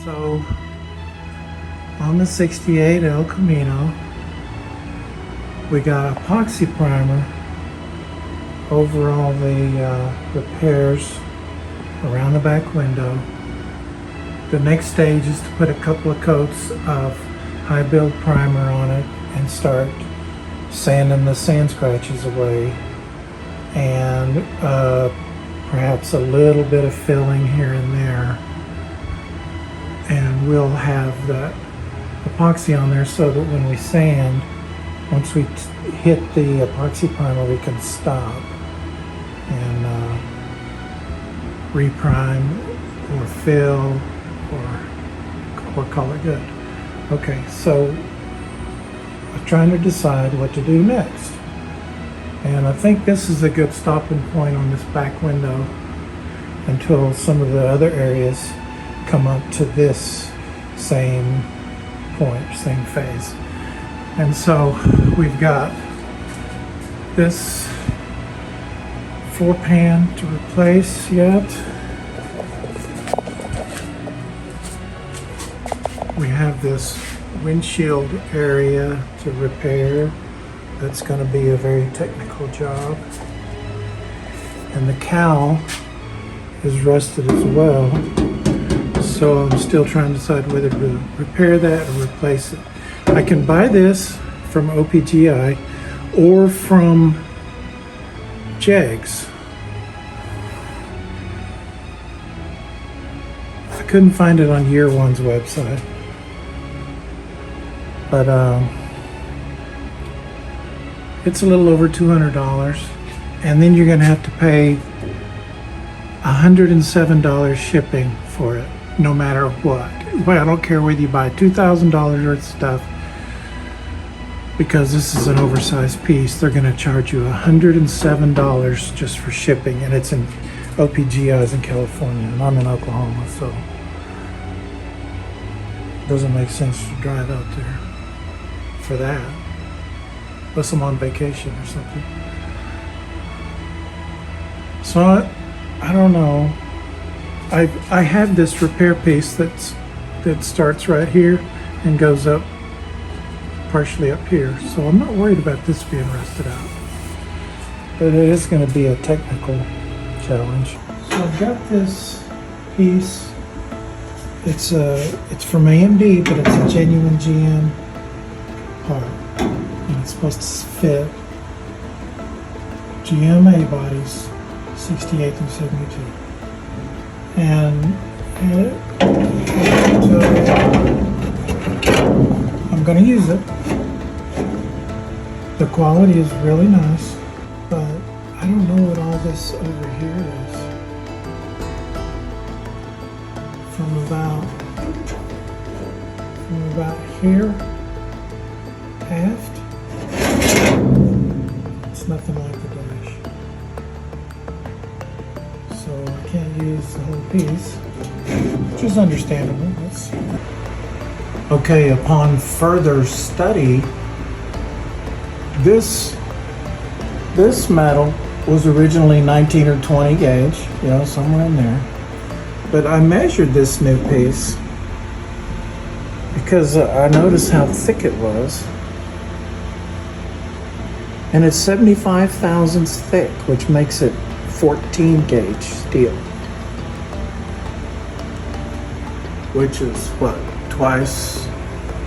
So on the 68 El Camino, we got epoxy primer over all the repairs around the back window. The next stage is to put a couple of coats of high build primer on it and start sanding the sand scratches away, and perhaps a little bit of filling here and there. And we'll have that epoxy on there so that when we sand, once we hit the epoxy primer, we can stop and reprime or fill or call it good. Okay, so I'm trying to decide what to do next. And I think this is a good stopping point on this back window until some of the other areas come up to this same point, same phase. And so we've got this floor pan to replace yet. We have this windshield area to repair. That's going to be a very technical job. And the cowl is rusted as well. So I'm still trying to decide whether to repair that or replace it. I can buy this from OPGI or from Jegs. I couldn't find it on Year One's website. But it's a little over $200, and then you're going to have to pay $107 shipping for it, no matter what. Well, I don't care whether you buy $2,000 worth of stuff, because this is an oversized piece. They're going to charge you $107 just for shipping, and it's in OPGI's in California, and I'm in Oklahoma, so it doesn't make sense to drive out there for that, unless I'm on vacation or something. So I don't know. I have this repair piece that starts right here and goes up partially up here, so I'm not worried about this being rusted out, but it is going to be a technical challenge. So I've got this piece. It's from AMD, but it's a genuine GM part, and it's supposed to fit GMA bodies 68 through 72, and I'm going to use it. The quality is really nice, but I don't know what all this over here is. From about here aft, it's nothing like the dash. So I can't use the whole piece, which is understandable. Okay, upon further study, this metal was originally 19 or 20 gauge, somewhere in there. But I measured this new piece because I noticed how thick it was. And it's 75 thousandths thick, which makes it 14 gauge steel. Which is what?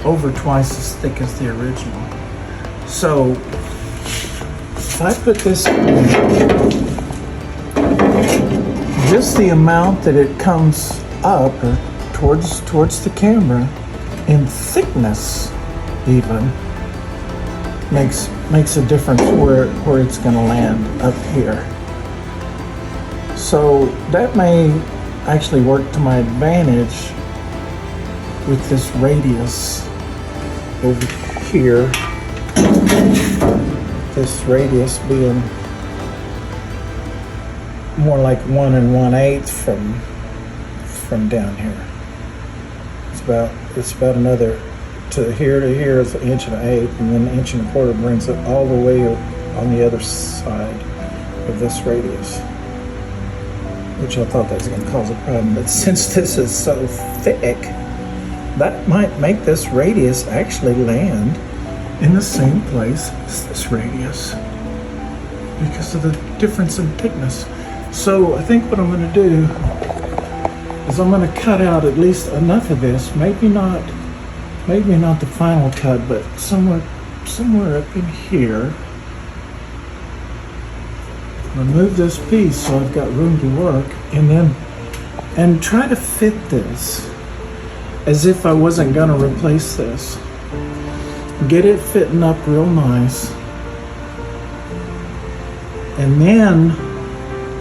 Over twice as thick as the original. So if I put this in, just the amount that it comes up or towards the camera in thickness even makes a difference where it's going to land up here. So that may actually work to my advantage with this radius over here, this radius being more like 1 1/8 from down here. It's about another, to here is 1 1/8 inches, and then 1 1/4 inches brings it all the way on the other side of this radius, which I thought that was going to cause a problem. But since this is so thick, that might make this radius actually land in the same place as this radius because of the difference in thickness. So I think what I'm going to do is I'm going to cut out at least enough of this, maybe not the final cut, but somewhere up in here. Remove this piece so I've got room to work, and try to fit this as if I wasn't going to replace this. Get it fitting up real nice, and then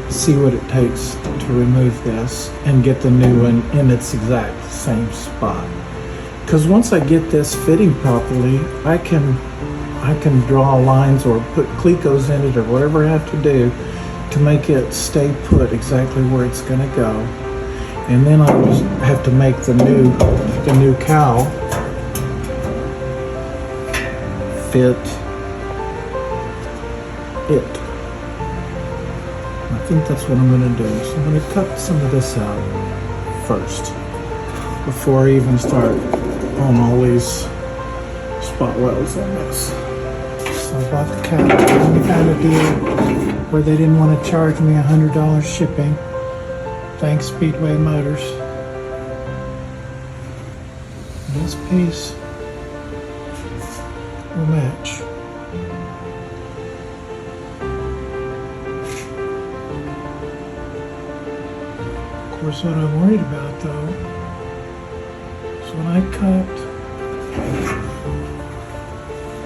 see what it takes to remove this and get the new one in its exact same spot. Because once I get this fitting properly, I can draw lines or put clecos in it or whatever I have to do to make it stay put exactly where it's going to go. And then I just have to make the new cowl fit it. I think that's what I'm going to do. So I'm going to cut some of this out first before I even start on all these spot welds on this. So I bought the cowl. We found a deal where they didn't want to charge me $100 shipping. Thanks, Speedway Motors. This piece will match. Of course, what I'm worried about though is when I cut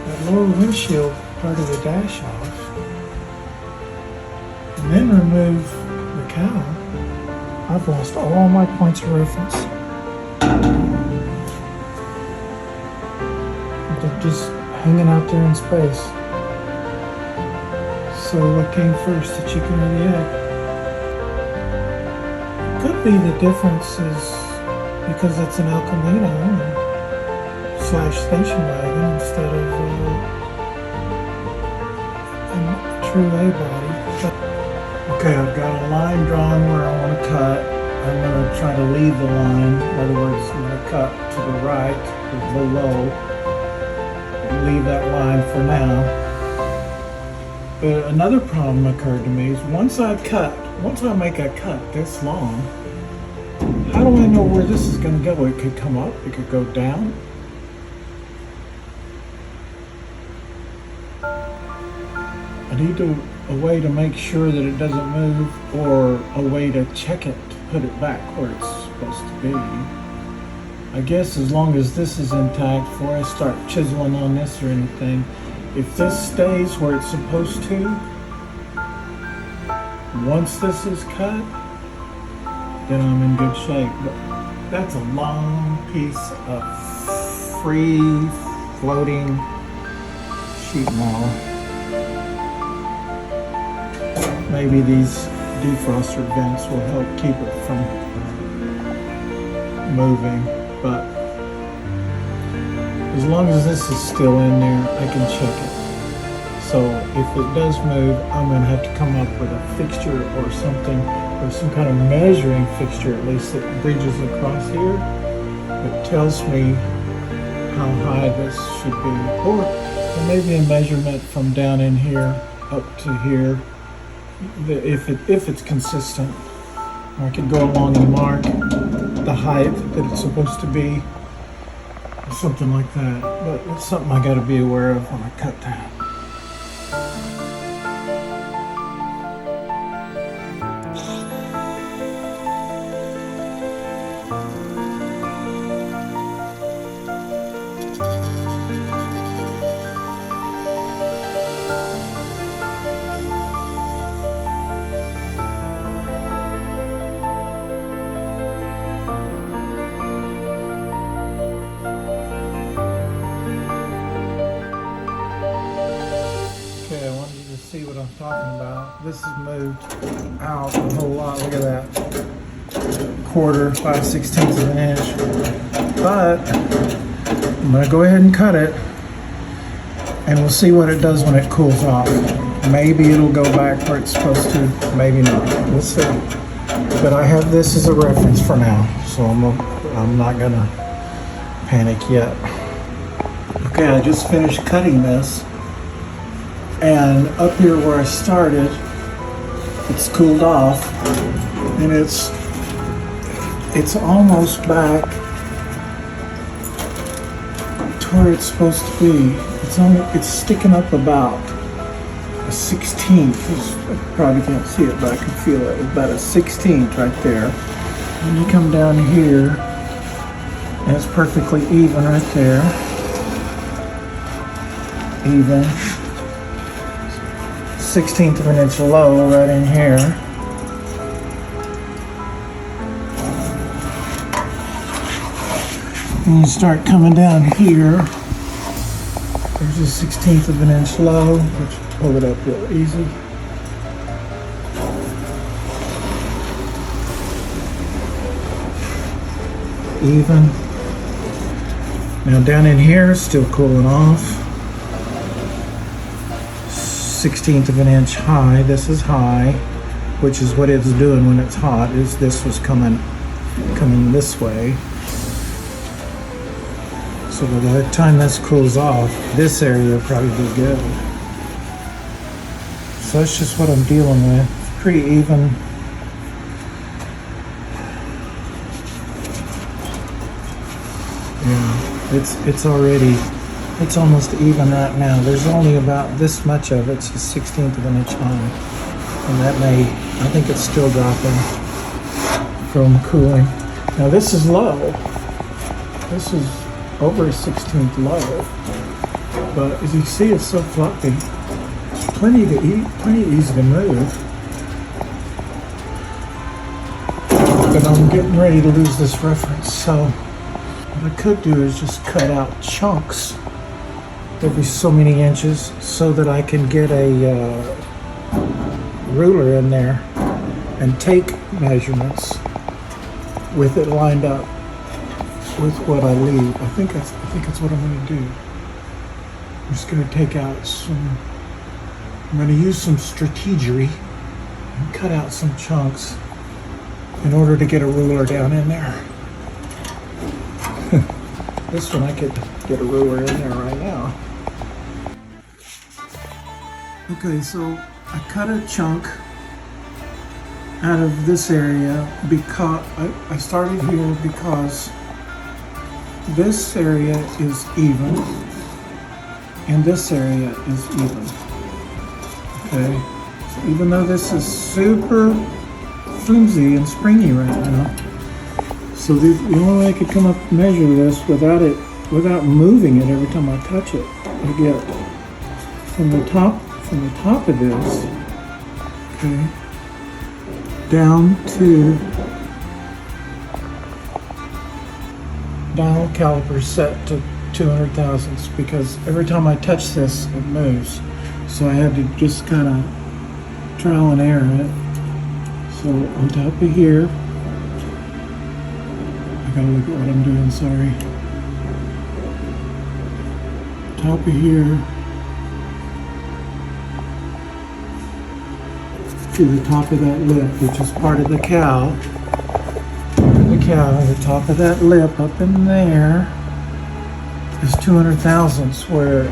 that lower windshield part of the dash off and then remove the cowl, I've lost all my points of reference. They're just hanging out there in space. So what came first, the chicken or the egg? Could be the difference is because it's an El Camino slash station wagon instead of a true A body. Okay, I've got a line drawn where I want to cut. I'm going to try to leave the line. In other words, I'm going to cut to the right or below and leave that line for now. But another problem occurred to me is once I make a cut this long, how do I know where this is going to go? It could come up, it could go down. I need a way to make sure that it doesn't move, or a way to check it, to put it back where it's supposed to be. I guess as long as this is intact, before I start chiseling on this or anything, if this stays where it's supposed to, once this is cut, then I'm in good shape. But that's a long piece of free floating sheet metal. Maybe these defroster vents will help keep it from moving, but as long as this is still in there, I can check it. So if it does move, I'm going to have to come up with a fixture or something, or some kind of measuring fixture at least that bridges across here that tells me how high this should be, or maybe a measurement from down in here up to here. If it's consistent, I could go along and mark the height that it's supposed to be, or something like that. But it's something I got to be aware of when I cut that. See what I'm talking about. This has moved out a whole lot. Look at that. Quarter, 5/16 of an inch. But I'm going to go ahead and cut it, and we'll see what it does when it cools off. Maybe it'll go back where it's supposed to, maybe not. We'll see. But I have this as a reference for now, so I'm not gonna panic yet. Okay, I just finished cutting this, and up here where I started, it's cooled off, and it's almost back to where it's supposed to be. It's sticking up about a 16th. You probably can't see it, but I can feel it. It's about a 16th right there. And you come down here, and it's perfectly even right there. Even. 16th of an inch low right in here. And you start coming down here. There's a 16th of an inch low, which pull it up real easy. Even. Now down in here, still cooling off. 16th of an inch high. This is high, which is what it's doing when it's hot. Is this was coming this way. So by the time this cools off, this area will probably be good. So that's just what I'm dealing with. It's pretty even. Yeah, it's almost even right now. There's only about this much of it. It's a 16th of an inch high. And I think it's still dropping from cooling. Now this is low. This is over a 16th low, but as you see, it's so fluffy. Plenty easy to move. But I'm getting ready to lose this reference, so what I could do is just cut out chunks every so many inches so that I can get a ruler in there and take measurements with it lined up with what I leave. I think that's what I'm going to do. I'm just going to take out I'm going to use some strategery and cut out some chunks in order to get a ruler down in there. This one I could get a ruler in there right now. Okay, so I cut a chunk out of this area because I started here because this area is even, and this area is even. Okay, so even though this is super flimsy and springy right now, so the only way I could come up and measure this without moving it every time I touch it, I get from the top of this, okay, down to dial caliper set to 200 thousandths, because every time I touch this it moves, so I had to just kind of trial and error it. So on top of here, I gotta look at what I'm doing, sorry. Top of here to the top of that lip, which is part of the cowl. The top of that lip up in there is 200 thousandths where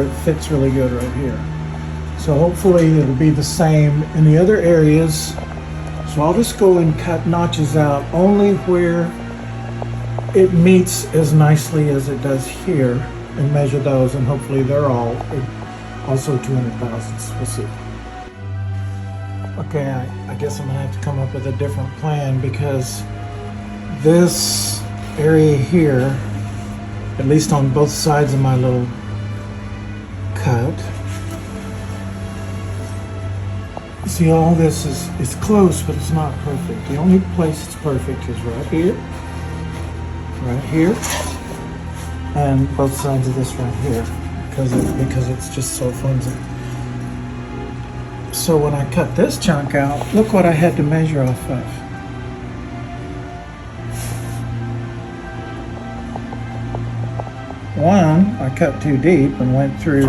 it fits really good right here. So hopefully it'll be the same in the other areas. So I'll just go and cut notches out only where it meets as nicely as it does here and measure those, and hopefully they're all also 200 thousandths. We'll see. Okay, I guess I'm gonna have to come up with a different plan, because this area here, at least on both sides of my little cut, see, all this is close, but it's not perfect. The only place it's perfect is right here, and both sides of this right here, because it's just so flimsy. So when I cut this chunk out, look what I had to measure off of. One, I cut too deep and went through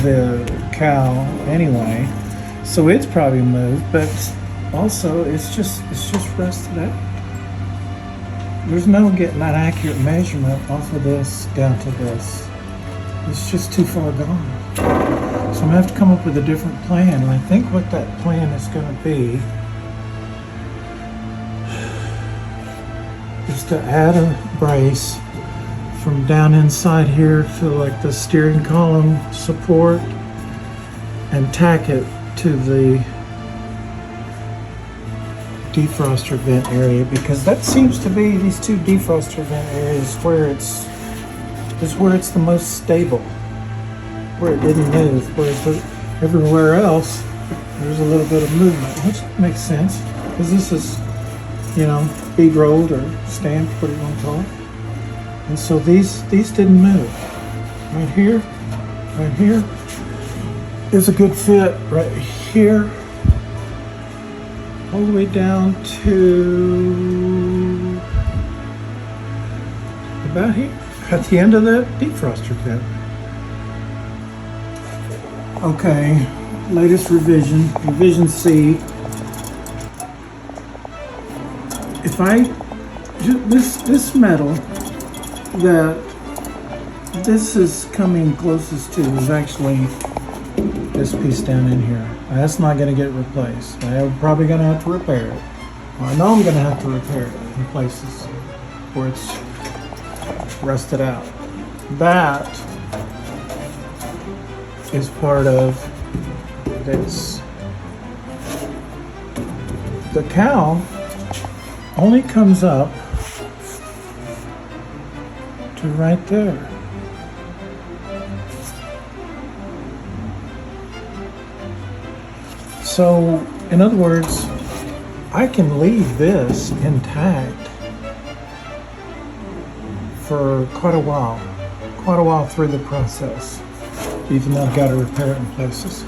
the cowl anyway, so it's probably moved, but also it's just rusted out. there's no getting an accurate measurement off of this down to this. It's just too far gone. So I'm gonna have to come up with a different plan, and I think what that plan is gonna be is to add a brace from down inside here to like the steering column support and tack it to the defroster vent area, because that seems to be, these two defroster vent areas where it's the most stable, where it didn't move, whereas everywhere else there's a little bit of movement, which makes sense because this is, you know, bead rolled or stamped, whatever you want to call it. And so these didn't move. Right here is a good fit. Right here, all the way down to about here, at the end of that defroster vent. Okay, latest revision C. If this metal that this is coming closest to is actually this piece down in here. That's not going to get replaced. I'm probably going to have to repair it. Well, I know I'm going to have to repair it in places where it's rusted out. That is part of this. The cowl only comes up to right there. So, in other words, I can leave this intact for quite a while through the process, even though I've got to repair it in places.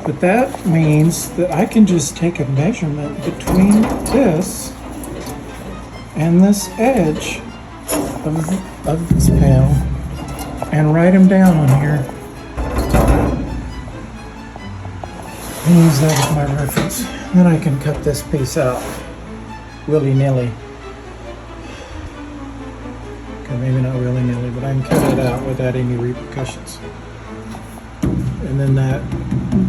But that means that I can just take a measurement between this and this edge of this panel and write them down on here and use that as my reference. Then I can cut this piece out willy-nilly. Okay, maybe not willy-nilly, but I can cut it out without any repercussions. And then that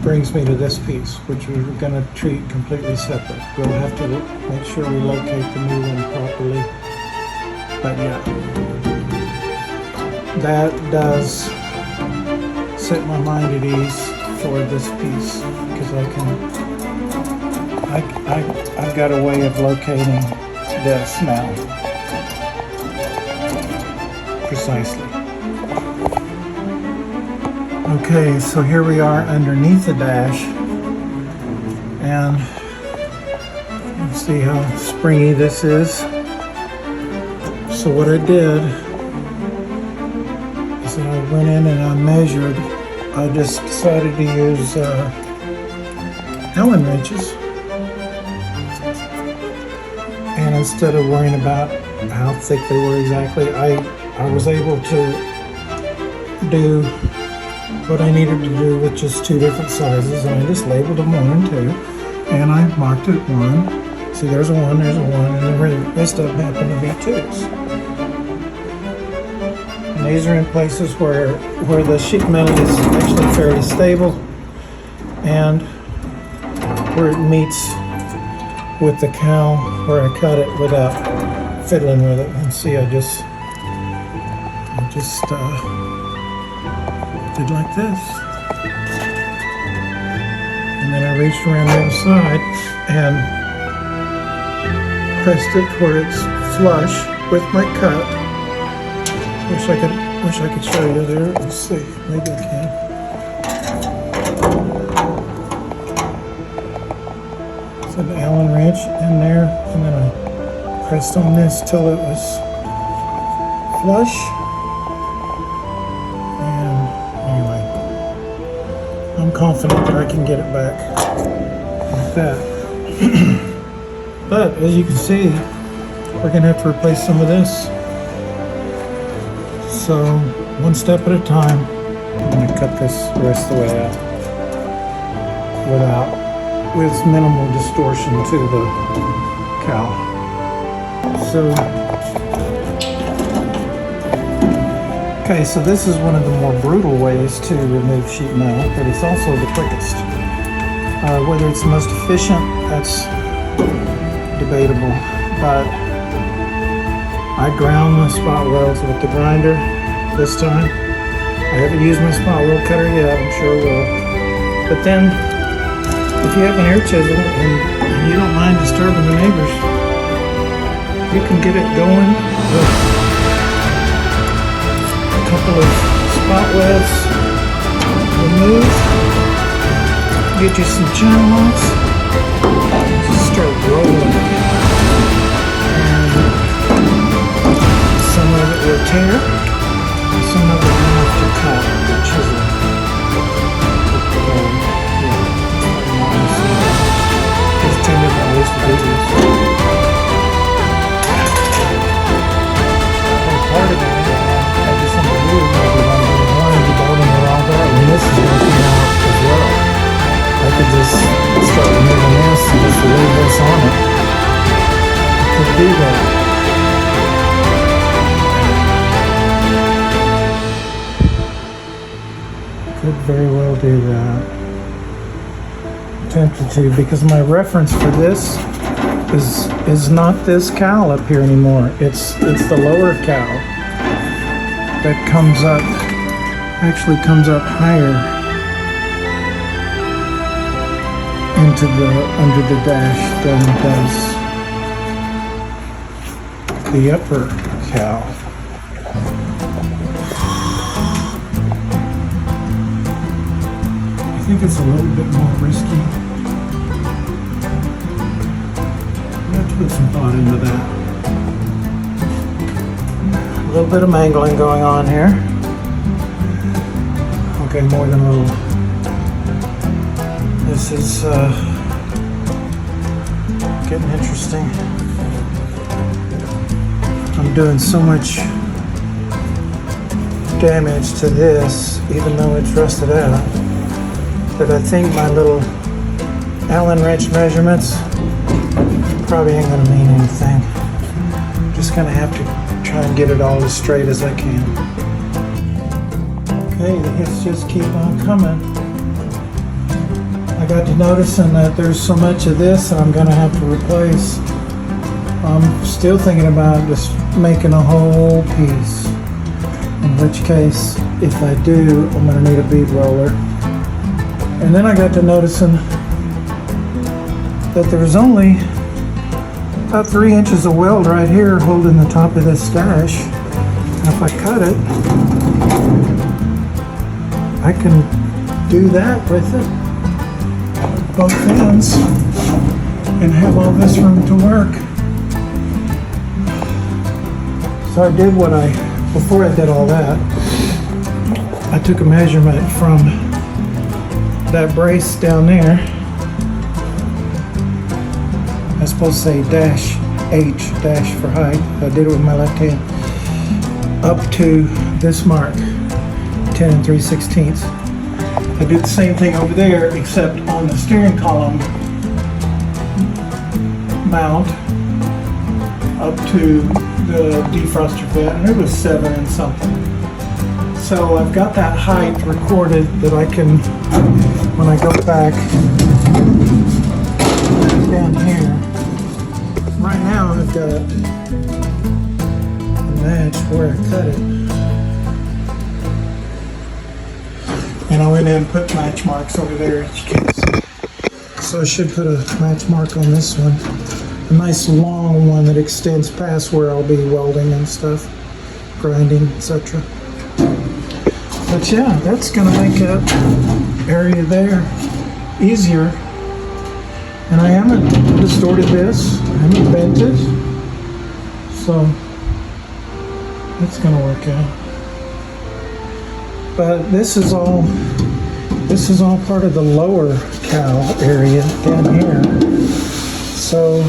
brings me to this piece, which we're going to treat completely separate. We'll have to make sure we locate the new one properly. But yeah, that does set my mind at ease for this piece, because I've got a way of locating this now precisely. Okay, so here we are underneath the dash, and you can see how springy this is. So what I did is that I went in and I measured. I just decided to use Allen wrenches, and instead of worrying about how thick they were exactly, I was able to do what I needed to do with just two different sizes, and I just labeled them 1 and 2, and I marked it 1. See, there's a 1, there's a 1, and the rest of them happen to be 2s. And these are in places where the sheet metal is actually fairly stable, and where it meets with the cowl, where I cut it without fiddling with it. And see, I just did like this, and then I reached around the other side and pressed it where it's flush with my cut. Wish I could show you there. Let's see, maybe I can. So the Allen wrench in there, and then I pressed on this till it was flush. I'm confident that I can get it back like that. But as you can see, we're going to have to replace some of this. So one step at a time, I'm going to cut this the rest of the way out with minimal distortion to the cowl. So, okay, so this is one of the more brutal ways to remove sheet metal, but it's also the quickest. Whether it's the most efficient, that's debatable, but I ground my spot welds with the grinder this time. I haven't used my spot weld cutter yet, I'm sure I will. But then, if you have an air chisel and you don't mind disturbing the neighbors, you can get it going with a couple of spot welds removed. Get you some channel locks, just start rolling. And some of it will tear, some of it will have to cut the chisel. Just tended to waste the videos. Part of it, I just want to do one of the bottom are all there, and this is going to come out as well. I could just start removing this and just leave this on it. I could do that. Could very well do that. I'm tempted to, because my reference for this is not this cowl up here anymore. It's the lower cowl that comes up, actually comes up higher into the under the dash than does the upper cowl. I think it's a little bit more risky. I have to put some thought into that. A little bit of mangling going on here. Okay, more than a little. This is getting interesting. I'm doing so much damage to this, even though it's rusted out, that I think my little Allen wrench measurements probably ain't gonna mean anything. I'm just gonna have to try and get it all as straight as I can. Okay, the hits just keep on coming. I got to noticing that there's so much of this that I'm going to have to replace. I'm still thinking about just making a whole piece. In which case, if I do, I'm going to need a bead roller. And then I got to noticing that there's only about 3 inches of weld right here holding the top of this stash. And if I cut it, I can do that with it. Both ends and have all this room to work. So I did before I did all that, I took a measurement from that brace down there. I'm supposed to say dash H, dash for height. I did it with my left hand. Up to this mark, 10 3/16. I did the same thing over there, except on the steering column mount up to the defroster bit, and it was 7 and something. So I've got that height recorded that I can, when I go back down here, right now I've got a match where I cut it. And I went in and put match marks over there, as you can see. So I should put a match mark on this one. A nice long one that extends past where I'll be welding and stuff, grinding, etc. But yeah, that's gonna make that area there easier. And I haven't distorted this, I haven't bent it. So it's gonna work out. But this is all part of the lower cowl area down here. So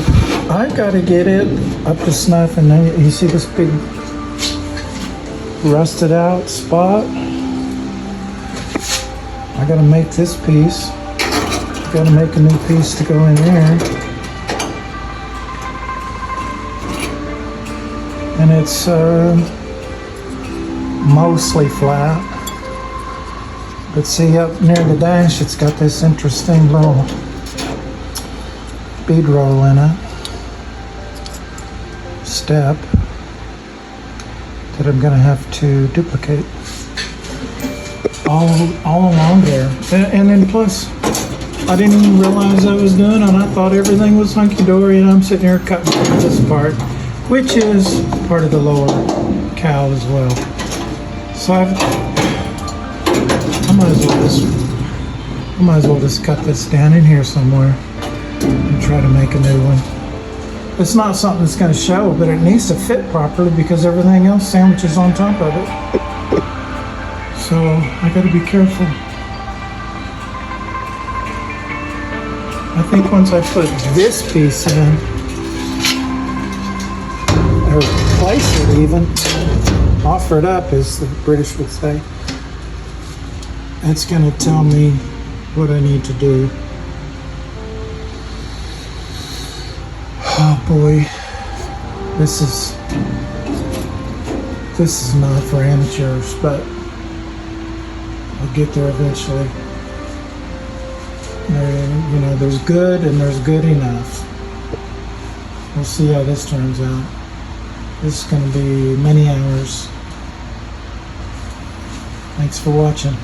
I've got to get it up to snuff, and then you see this big rusted out spot. I got to make this piece. Got to make a new piece to go in there. and it's mostly flat. But see, up near the dash, it's got this interesting little bead roll in it, step, that I'm gonna have to duplicate all along there. And then plus, I didn't even realize I was doing it. I thought everything was hunky-dory, and I'm sitting here cutting this part, which is part of the lower cowl as well. So I might as well just cut this down in here somewhere and try to make a new one. It's not something that's going to show, but it needs to fit properly because everything else sandwiches on top of it. So I got to be careful. I think once I put this piece in, or place it even, offer it up, as the British would say, it's going to tell me what I need to do. Oh boy, this is not for amateurs, but I'll get there eventually. You know, there's good and there's good enough. We'll see how this turns out. This is going to be many hours. Thanks for watching.